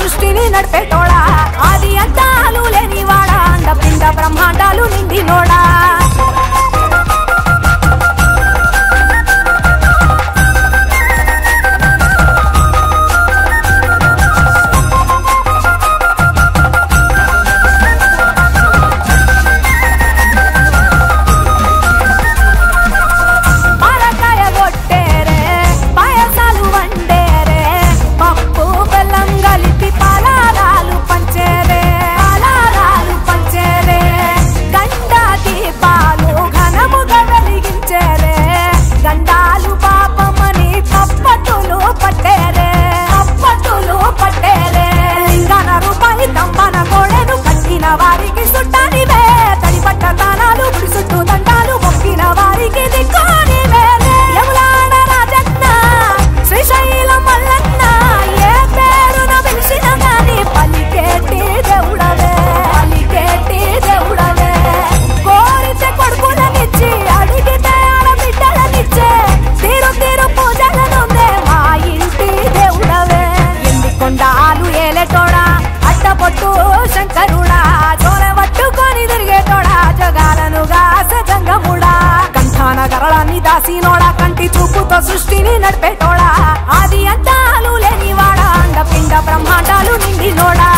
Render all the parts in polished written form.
సృష్టిని నడిపేటోడా ఆది అంతాలు లేనివాడా అండపిండ బ్రహ్మాండాలు నిండినోడా వారికి సుట్టానివే తడిపట్ట తానాలు గుడి చుట్టూ దండాలు మొక్కిన వారికి దిక్కోనివే యములాడ రాజన్న శ్రీశైలం మల్లన్న ఏ పేరున పిలిచిన గాని పలికేటి దేవుడవే కోరితే కొడుకులనిచ్చి అడిగితే ఆడబిడ్డలనిచ్చే తీరు తీరు పూజలనుందే మా ఇంటి దేవుడవే ఎన్ని కొండాలు ఏలేటోడా అట్టపొట్టు శంకరుడా పట్టుకొని తిరిగేటోడా జగాలను గాస గంగముడా కంఠాన గరళాన్ని దాసినోడా కంటి చూపుతో సృష్టిని నడిపేటోడా ఆది అంతాలు లేనివాడా అండపిండ బ్రహ్మాండాలు నిండినోడా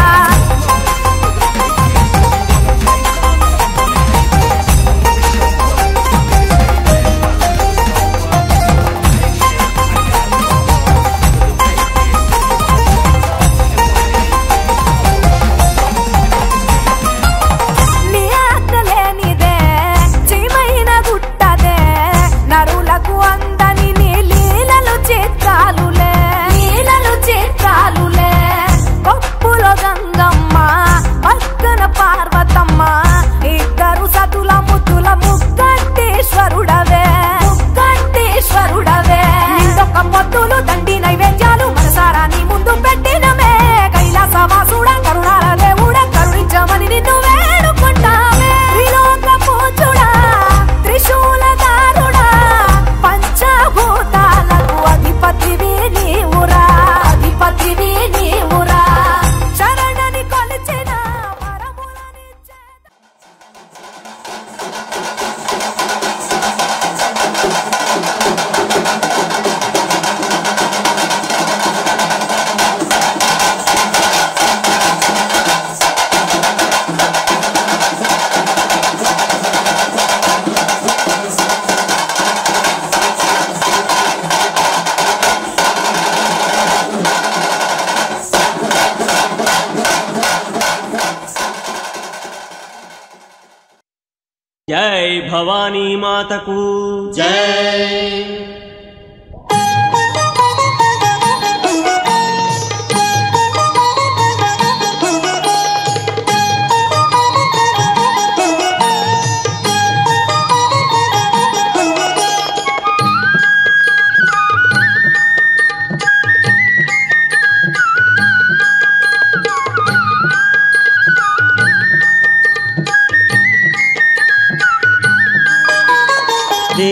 जय भवानी माता को जय।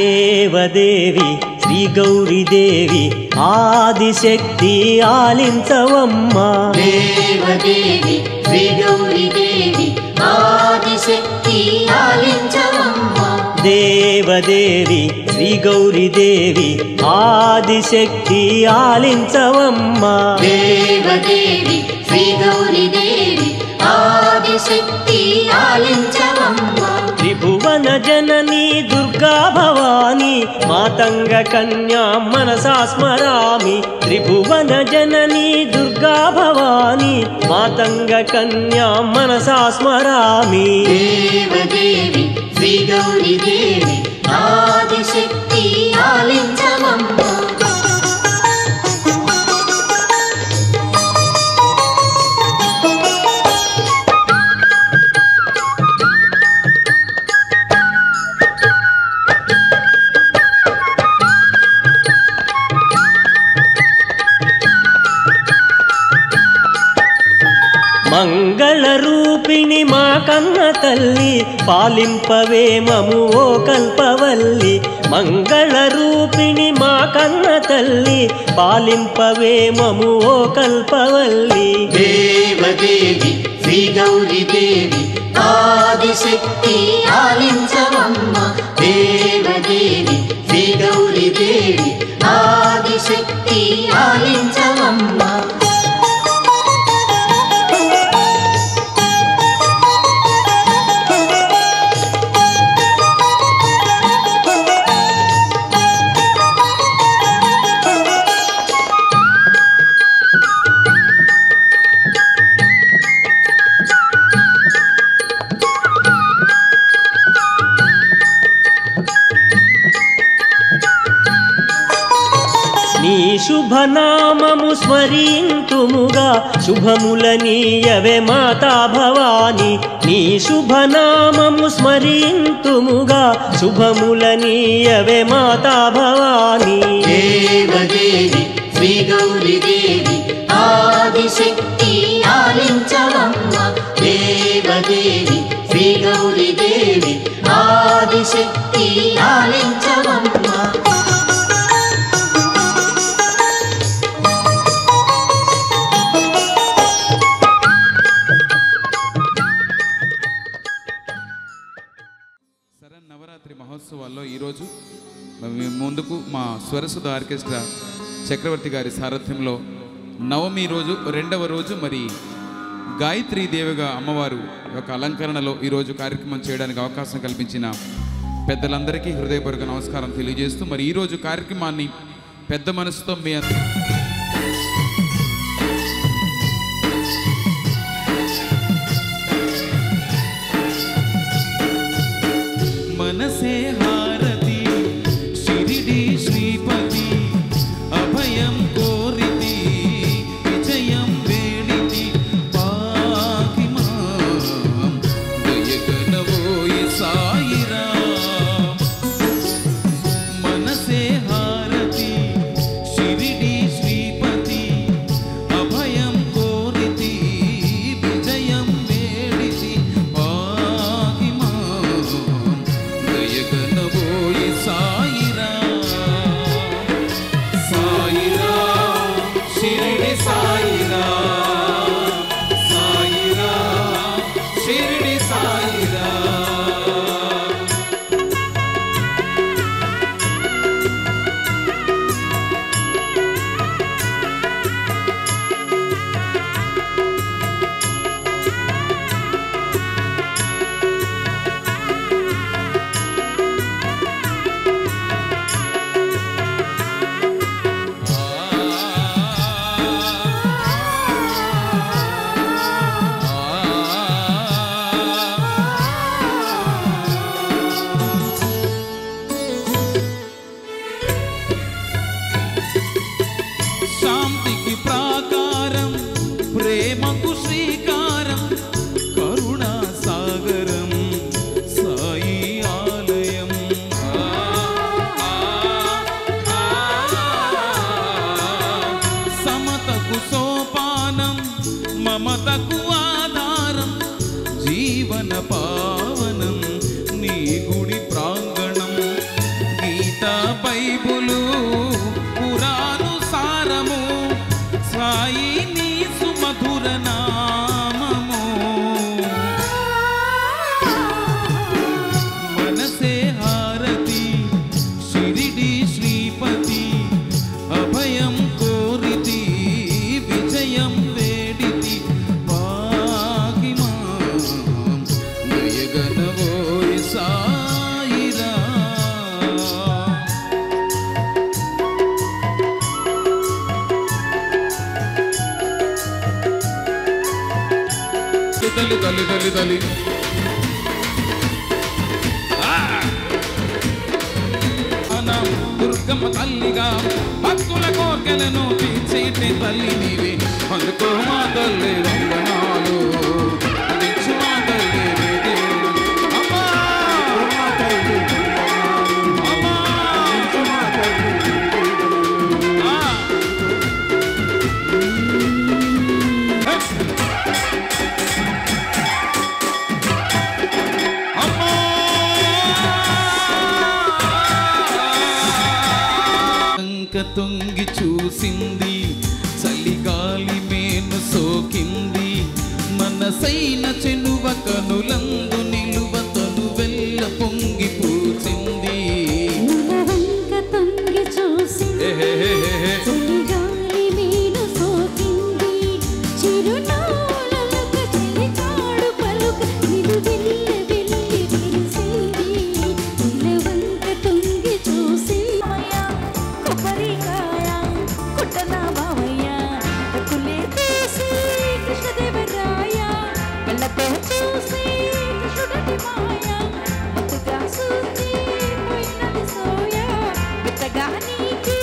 देवदेवी श्री गौरी देवी आदिशक्ति आलिंचवम्मा देवदेवी श्री गौरी देवी आदिशक्ति आलिंचवम्मा देवदेवी श्री गौरी देवी आदिशक्ति आलिंचवम्मा देवदेवी श्री गौरी देवी आदिशक्ति आलिंचवम्मा त्रिभुवन जननी दुर्गा भवानी मातंग कन्या मनसा स्मरामि त्रिभुवन जननी दुर्गा भवानी मातंग कन्या मनसा स्मरामि देवदेवी श्री गौरी देवी आदिशक्ति आलिंचवम्मा మంగళ రూపిణి మా కన్న తల్లి పాలింపవే మము ఓ కల్పవల్లి మంగళ రూపిణి మా కన్న తల్లి పాలింపవే మము ఓ కల్పవల్లి దేవదేవి శ్రీ గౌరీ దేవి ఆదిశక్తి ఆలించవమ్మ దేవదేవి శ్రీ గౌరీ దేవి ఆదిశక్తి ఆలించవమ్మ నీ శుభనామము స్మరింతుముగా శుభములనీయవే మాతా భవాని నీ శుభనామము స్మరింతుముగా శుభములనీయవే మాతా భవాని దేవదేవి శ్రీ గౌరీ దేవి ఆదిశక్తి ఆలించవమ్మ దేవదేవి శ్రీ గౌరీ దేవి ఆదిశక్తి ఆలించవమ్మ నవరాత్రి మహోత్సవాల్లో ఈరోజు ముందుకు మా స్వరసుధ ఆర్కెస్ట్రా చక్రవర్తి గారి సారథ్యంలో నవమి రోజు రెండవ రోజు మరి గాయత్రీ దేవిగా అమ్మవారు యొక్క అలంకరణలో ఈరోజు కార్యక్రమం చేయడానికి అవకాశం కల్పించిన పెద్దలందరికీ హృదయపూర్వక నమస్కారం తెలియజేస్తూ మరి ఈరోజు కార్యక్రమాన్ని పెద్ద మనసుతో మీ मनसे हारती शिरिडी श्रीपति अभयं कोरिति विजयं वेडिति पाहि मां दयगनवोयि साईराम मनसे हारती शिरिडी श्रीपति अभयं कोरिति विजयं वेडिति पाहि मां दयगनवोयि साईराम साईराम शिरिडी साईराम साईराम शिरिडी साईराम శాంతికి ప్రాకారం ప్రేమకు శ్రీకారం కరుణా సాగరం సాయి ఆలయం సమతకు సోపానం మమతకు ఆధారం జీవన పావనం నీ గుడి ప్రాంగణం గీతా బైబులు పురాణుసారము సాయి నీ సుమధుర నామము మనసే హారతి శిరిడి శ్రీపతి అభయం కోరితి విజయం వేడితి పాగి మాం దయగనవోయ్ సాయిరాం తల్లి తల్లి తల్లి తల్లి అనం దుర్గమ్మ తల్లిగా భక్తుల కోర్కెలను తీర్చేటి తల్లి నీవే అందుకో మా తల్లి వందనాలు అందించు మా తల్లి నీవే. అమ్మా మా తల్లి అమ్మా మా తల్లి తొంగి చూసింది, చలిగాలి మేను సోకింది, మనసైన చెనువ కనులందు నిలువ తను వెల్ల పొంగి పూచింది. తొంగి చూసింది, చలిగాలి మేను సోకింది, చిరునవ్వులకు చెలికాడు పలుక నిలువెల్ల వెళ్ళి విరిసింది. నిలవంక తొంగి చూసింది, కొబ్బరికాయ కుట్టన బావయ్య, కులే తీసి కృష్ణదేవరాయ, కళ్ళతో చూసి కృష్ణుడి మాయ, మత్తుగా చూసి పోయినది సోయ, బిత్తగా నీకి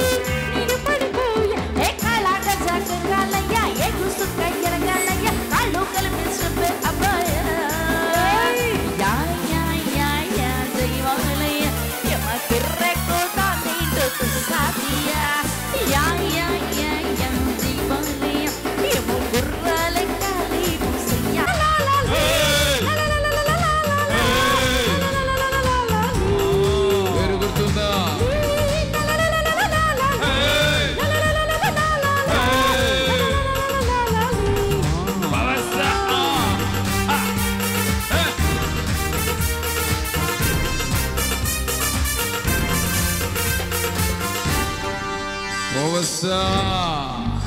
నేను పడిపోయా. ఏ కాలాట జాగరాలయ్య, ఏ గుసుక ఎరగాలయ్య, కాళ్ళు కలిపేసినప్పే అబ్బాయ. యా యా యా యా దైవమలయ్య, యమ కిర్రెకోతా నీటు సాదియా. యా యా యా యా దైవమలయ్య, యమ గుర్రాల కాలి ముసయ్య. పెరుగుతుందా?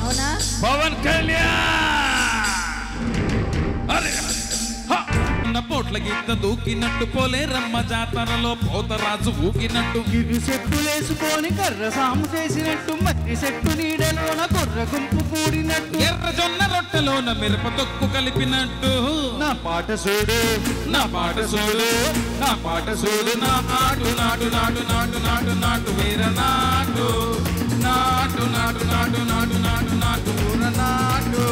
అవునా? పవన్ కళ్యాణ్ పోట్ల గీత దూకినట్టు పోలే రమ్మ జాతరలో పోతరాజు ఊకినట్టు, ఇరు చెట్టులేసుకొని కర్ర సాము చేసినట్టు, మట్టి చెట్టు నీడలోన కొర్ర గుంపు కూడినట్టు, ఎర్ర జొన్న రొట్టెలోన మిరప తొక్కు కలిపినట్టు. నా పాట చూడు, నా పాట చూడు, నా పాట చూడు, నా నాటు నాటు నాటు నాటు నాటు నాటు వీర నాటు నాటు నాటు నాటు నాటు నాటు నాటు ఊర నాటు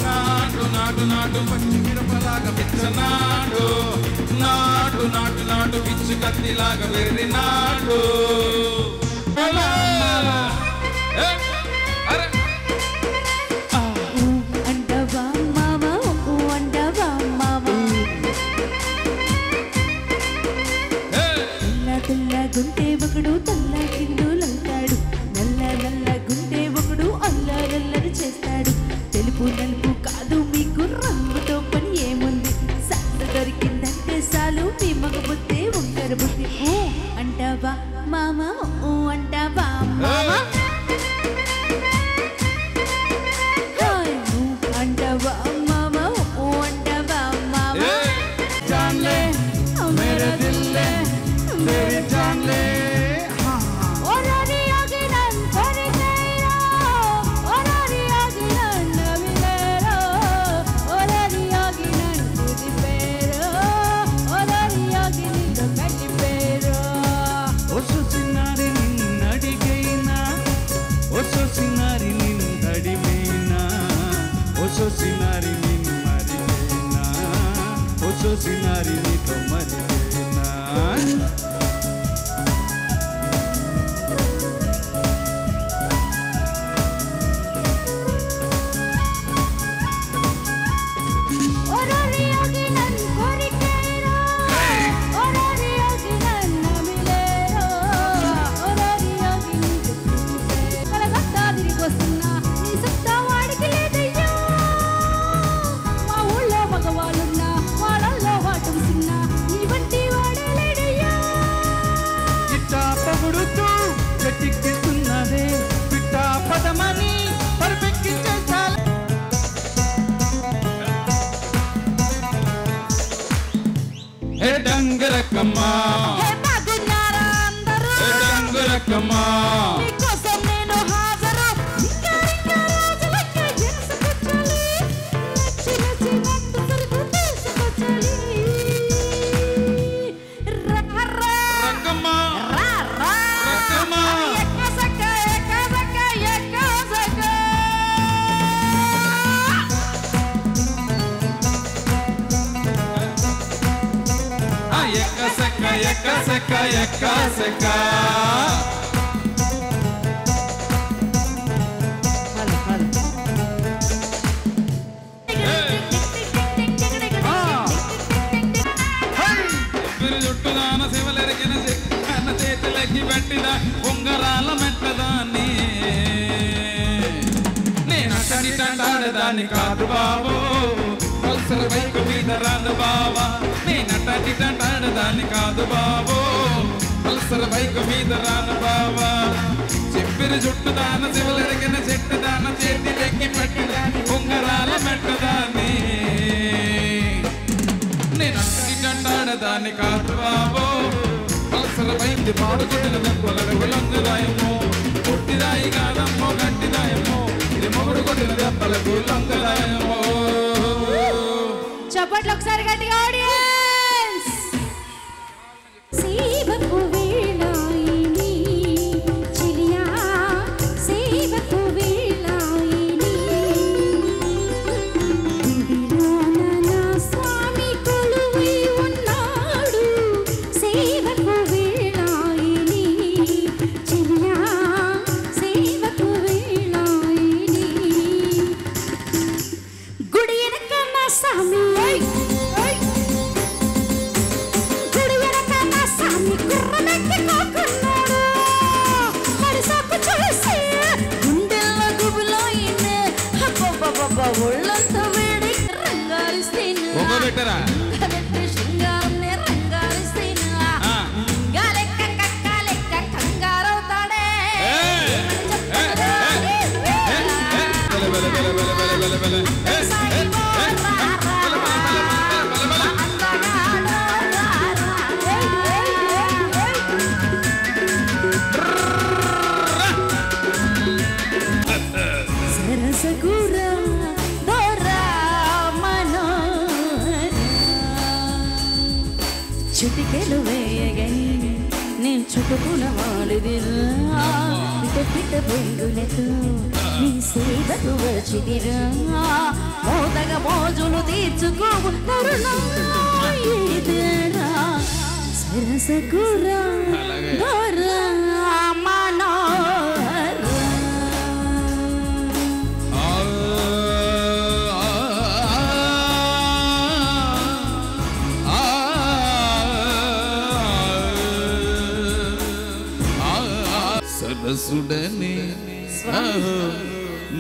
నాటు నాటు నాటు పచ్చి మిరపలాగా పిచ్చ నాటు నాటు నాటు నాటు పిచ్చి కత్తిలాగా వెర్రి నాటు. అరే అంటవా మామ, అంటవా మామ, తెల్ల గుంటే ఒకడు తల్ల కిందులంటాడు, నల్ల నల్ల గుంటే ఒకడు అల్లరల్లరి చేస్తాడు. తెలుపు నలుపు కాదు మీకు రంగుతో పని ఏముంది, సత్త దొరికిందంటే చాలు మీ మగ బుద్ధి వంకర బుద్ధి. అంటావా మామ, అంటావా మామ, అంటావా మామ, అంటావా మామ. జాన్లే మేరే దిల్ లే तेरी जान ले. ఓరారి ఆగినన్ కొరికేరా, ఓరారి ఆగినన్ నవిలేరా, ఓరారి ఆగినన్ దిదిపేరా, ఓరారి ఆగినితో కలిపేరా. ఒసు సినారి నిన్నడిగైనా, ఒసు సినారి నిన్నడిమైనా, ఒసు సినారి నిన్నడిగైనా, ఒసు సినారి నీతో మరిగైనా. ఓరారి ఆగినన్ కొరికేరా, ఓరారి ఆగినన్ నవిలేరా, ఓరారి ఆగినితో కలిపేరా. కలగత్తా తిరిగి వస్తున్నా, నీ సత్తా వాడికి లేదయ్యా. మా ఊళ్ళో మగవాళ్ళున్నా, వాళ్ళల్లో వాటం సిన్నా, నీ వంటి వాడే లేడయ్యా. ఇట్టా పొగుడుతూ చెట్టిక్కిస్తున్నదే, పిట్టా పదమని పరిపెక్కించేసాల. హే డంగరకమ్మా, హే బాగున్నారా అందరూ? హే డంగరకమ్మా, మీకోసం నేను హాజరు. ఇంకా ఇంకా రోజులెక్క ఎనసుకొచ్చాలి, నచ్చి నచ్చినట్టు సరుకు తీసుకొచ్చాలి. రా రా రకమ్మా, రా రా, రకమ్మా. ఎక్కసక్క ఎక్కసక్క ఎక్కసక్క. ఎక్కసెక్క ఎక్కసెక్క ఎక్కసెక్క. మీరు చుట్టుదాన శివలెరిగిన చేతులకి పెట్టిన ఉంగరాల మెట్టదాన్ని దాన్ని కాదు బాబో పల్సర్ బైక్ మీద రాను బావా నేనట్టటి దాన్ని కాదు బాబో పల్సర్ బైక్ మీద రాను బావా చెప్పిన జుట్టు దాన శివలరిగిన చెట్టు దాన చేతి లెక్కి పట్టిదాన్ని ఉంగరాల మెట్టదాన్ని నేనట్టటి దాన్ని కాదు బాబో పల్సర్ బైక్ పాడుకొట్టిన దెబ్బలకు లొంగదాయమో కొట్టిదాయి కాదమ్మో గట్టిదాయమో ఇది మొగుడు కొట్టిన దెబ్బలకు లొంగదాయమో చప్పట్లు ఒకసారి గట్టిగా ఆడియన్స్ సేవకు వేళాయిని చిలియా సేవకు వేళాయిని గుడిలోన నా స్వామి కొలువై ఉన్నాడు సేవకు వేళాయిని చిలియా సేవకు వేళాయిని గుడి వెనక నా స్వామి ఒళ్ళంతా వేడి రంగారిస్తేనా శృంగారం రంగారిస్తేనా గాలెక్క కక్కాలెక్క కంగారవుతాడే సరసగురా చిటికెలు వేయగని నేను చుట్టుకుల వాడిదిరా పిట్ట బొంగులతో నీ సేవకు వచ్చిదిరా మోదగ మోజులు తీర్చుకోవు తరుణరా సరసగురా సరసుడని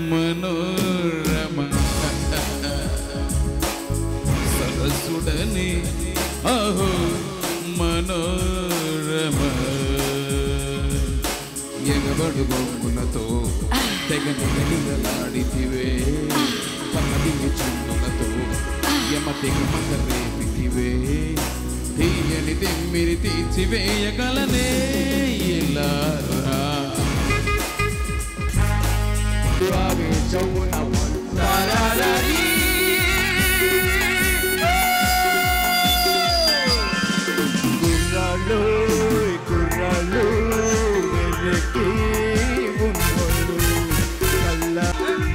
మనోరమ సరసుడని అహో మనోరమ ఎగబడు బొమ్మలతో తెగలాడితివే పన్నది చుందులతో యమ తెగ మకరేపితివే తీయని తెమ్మిరి తీర్చివేయగలనే ఇలా కుర్రాళ్ళు కుర్రాళ్ళు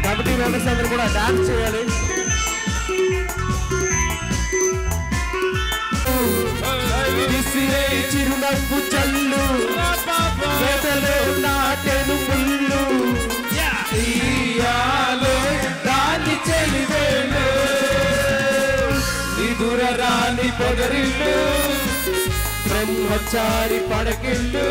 కమిటీ మెంబర్స్ అందరూ కూడా డాన్స్ చేయాలి చిరునవ్వు చల్లు నాటెను ముళ్ళు రాని చెలివేలు నిదుర రాని పొగరిల్లు బ్రహ్మచారి పడకిళ్ళు